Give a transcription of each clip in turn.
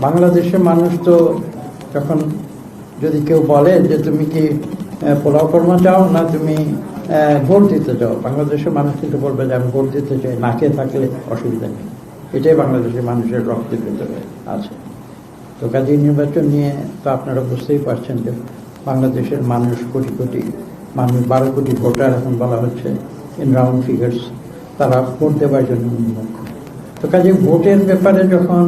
বাংলাদেশের মানুষ তো যখন যদি কেউ বলে যে তুমি কি পোলাও কর্মা চাও না তুমি ভোট দিতে চাও, বাংলাদেশের মানুষ কিন্তু বলবে যে আমি ভোট দিতে চাই, না খেয়ে থাকলে অসুবিধা নেই। এটাই বাংলাদেশের মানুষের রক্তের ভেতরে আছে। তো কাজেই নির্বাচন নিয়ে তো আপনারা বুঝতেই পারছেন যে বাংলাদেশের মানুষ কোটি কোটি মানুষ, 12 কোটি ভোটার এখন বলা হচ্ছে ইন রাউন্ড ফিগার্স, তারা ভোট দেওয়ার জন্য উন্মুখ। তো কাজে ভোটের ব্যাপারে যখন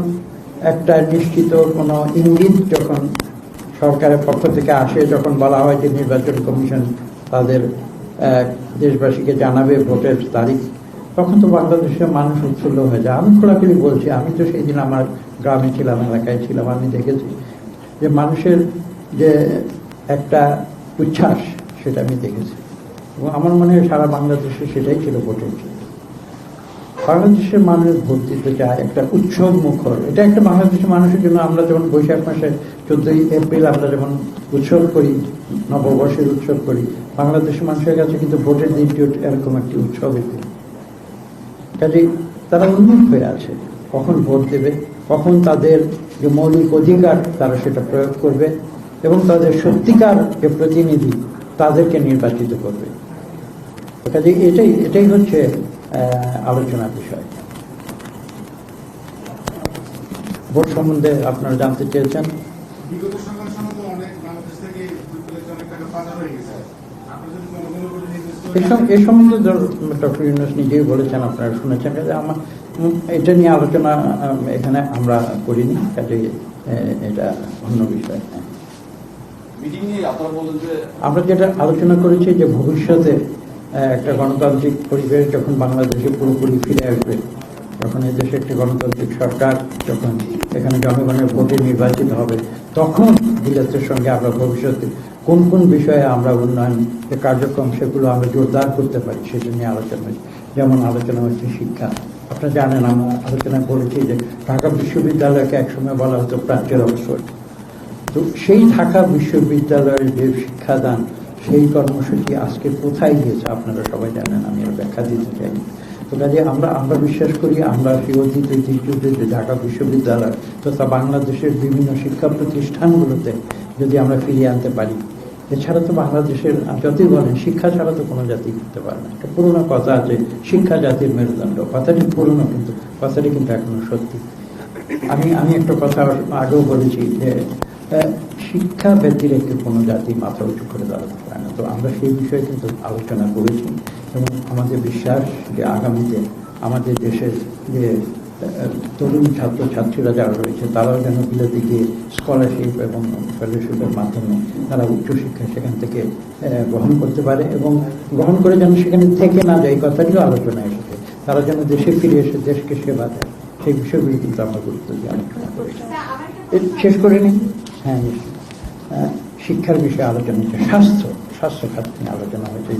একটা নিশ্চিত কোনো ইঙ্গিত যখন সরকারের পক্ষ থেকে আসে, যখন বলা হয় যে নির্বাচন কমিশন তাদের দেশবাসীকে জানাবে ভোটের তারিখ, তখন তো বাংলাদেশের মানুষ উৎফুল্ল হয়ে যায়। আমি খোলাখুলি বলছি, আমি তো সেই দিন আমার গ্রামে ছিলাম, এলাকায় ছিলাম, আমি দেখেছি যে মানুষের যে একটা উচ্ছ্বাস সেটা আমি দেখেছি, এবং আমার মনে হয় সারা বাংলাদেশে সেটাই ছিল ভোটের জন্য। বাংলাদেশের মানুষ ভোট দিতে চায়, একটা উৎসব মুখর। এটা একটা বাংলাদেশের মানুষের জন্য, আমরা যেমন বৈশাখ মাসে 14ই এপ্রিল আমরা যেমন উৎসব করি, নববর্ষের উৎসব করি, বাংলাদেশের মানুষের কাছে কিন্তু ভোটের দিনটি এরকম একটি উৎসবের দিন। কাজেই তারা উন্মুখ হয়ে আছে কখন ভোট দেবে, কখন তাদের যে মৌলিক অধিকার তারা সেটা প্রয়োগ করবে, এবং তাদের সত্যিকার যে প্রতিনিধি তাদেরকে নির্বাচিত করবে। কাজে এটাই হচ্ছে আলোচনার বিষয়। ভোট সম্বন্ধে আপনারা জানতে চেয়েছেন। এই সম্বন্ধে ডক্টর ইউনূস নিজেই বলেছেন, আপনারা শুনেছেন। আমার এটা নিয়ে আলোচনা এখানে আমরা করিনি, কাজে এটা অন্য বিষয়। আমরা যেটা আলোচনা করেছি যে ভবিষ্যতে একটা গণতান্ত্রিক পরিবেশ যখন বাংলাদেশে পুরোপুরি ফিরে আসবে, যখন এই দেশে একটি গণতান্ত্রিক সরকার, যখন এখানে জনগণের ভোটে নির্বাচিত হবে, তখন বিলেতের সঙ্গে আমরা ভবিষ্যতে কোন কোন বিষয়ে আমরা উন্নয়ন যে কার্যক্রম সেগুলো আমরা জোরদার করতে পারি সেটা নিয়ে আলোচনা হয়েছে। যেমন আলোচনা হচ্ছে শিক্ষা। আপনারা জানেন, আমরা আলোচনা করেছি যে ঢাকা বিশ্ববিদ্যালয়কে একসময় বলা হতো প্রাচ্যের অক্সফোর্ড। তো সেই ঢাকা বিশ্ববিদ্যালয়ের যে শিক্ষাদান, সেই কর্মসূচি আজকে কোথায় গিয়েছে আপনারা সবাই জানেন, আমি আর ব্যাখ্যা দিতে চাই। তো কাজে আমরা বিশ্বাস করি, আমরা সেই অতীত ঐতিহ্যতে যে ঢাকা বিশ্ববিদ্যালয় তথা বাংলাদেশের বিভিন্ন শিক্ষা প্রতিষ্ঠানগুলোতে যদি আমরা ফিরিয়ে আনতে পারি, এছাড়া তো বাংলাদেশের যতই বলেন শিক্ষা ছাড়া তো কোনো জাতি করতে পারে না। একটা পুরোনো কথা আছে, শিক্ষা জাতির মেরুদণ্ড। কথাটি পুরোনো, কিন্তু কথাটি কিন্তু এখনো সত্যি। আমি একটা কথা আগেও বলেছি যে শিক্ষা ব্যতিরেকে কোনো জাতি মাথা উঁচু করে দাঁড়াতে পারে না। তো আমরা সেই বিষয়ে কিন্তু আলোচনা করেছি, এবং আমাদের বিশ্বাস যে আগামীতে আমাদের দেশের যে তরুণ ছাত্রছাত্রীরা যারা রয়েছে তারাও যেন বিলেতে গিয়ে স্কলারশিপ এবং ফেলোশিপের মাধ্যমে তারা উচ্চশিক্ষা সেখান থেকে গ্রহণ করতে পারে, এবং গ্রহণ করে যেন সেখানে থেকে না যায়, এই কথাটিও আলোচনা এসেছে। তারা যেন দেশে ফিরে এসে দেশকে সেবা দেয়, সেই বিষয়গুলি কিন্তু আমরা গুরুত্ব দিয়ে আলোচনা করেছি। শেষ করে নিই। হ্যাঁ, শিক্ষার বিষয়ে আলোচনা হচ্ছে, স্বাস্থ্য খাত নিয়ে আলোচনা হয়েছে,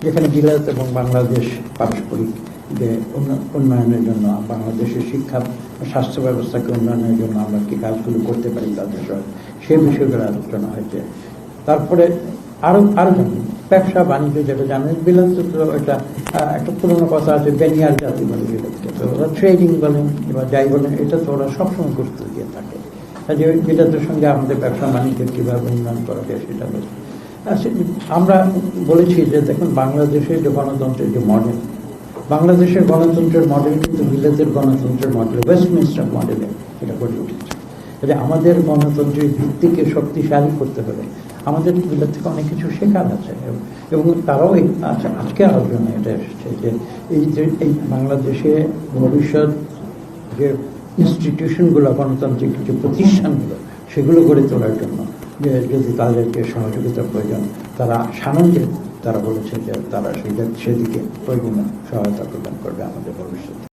যেখানে বিলাত এবং বাংলাদেশ পারস্পরিক যে উন্নয়নের জন্য, বাংলাদেশের শিক্ষা স্বাস্থ্য ব্যবস্থাকে উন্নয়নের জন্য আমরা কি কাজগুলো করতে পারি তাদের সঙ্গে, সেই বিষয়গুলো আলোচনা হয়েছে। তারপরে আরো ব্যবসা বাণিজ্য, যেটা জানেন বিলাত তো এটা একটা পুরোনো কথা আছে, বেনিয়ার জাতি বলে বিলাতকে। তো ওরা ট্রেডিং বলেন বা যাই বলেন, এটা তো ওরা সবসময় গুরুত্ব দিয়ে থাকে। যে বিলাতের সঙ্গে আমাদের ব্যবসা বাণিজ্য কীভাবে উন্নয়ন করা যায় সেটা বলছি। আমরা বলেছি যে দেখুন, বাংলাদেশের যে গণতন্ত্রের যে মডেল, বাংলাদেশের গণতন্ত্রের মডেল কিন্তু বিলাতের গণতন্ত্রের মডেল, ওয়েস্টমিনস্টার মডেলে এটা গড়ে উঠেছে। যে আমাদের গণতন্ত্রের ভিত্তিকে শক্তিশালী করতে হলে আমাদের বিলাত থেকে অনেক কিছু শেখার আছে, এবং তারাও আজকে আলোচনা এটা এসেছে যে এই বাংলাদেশে ভবিষ্যৎ যে ইনস্টিটিউশনগুলো, গণতান্ত্রিক যে প্রতিষ্ঠানগুলো, সেগুলো গড়ে তোলার জন্য যে যদি তাদেরকে সহযোগিতার প্রয়োজন, তারা সানন্দে তারা বলেছে যে তারা সেদিকে প্রয়োজনীয় সহায়তা প্রদান করবে আমাদের ভবিষ্যতে।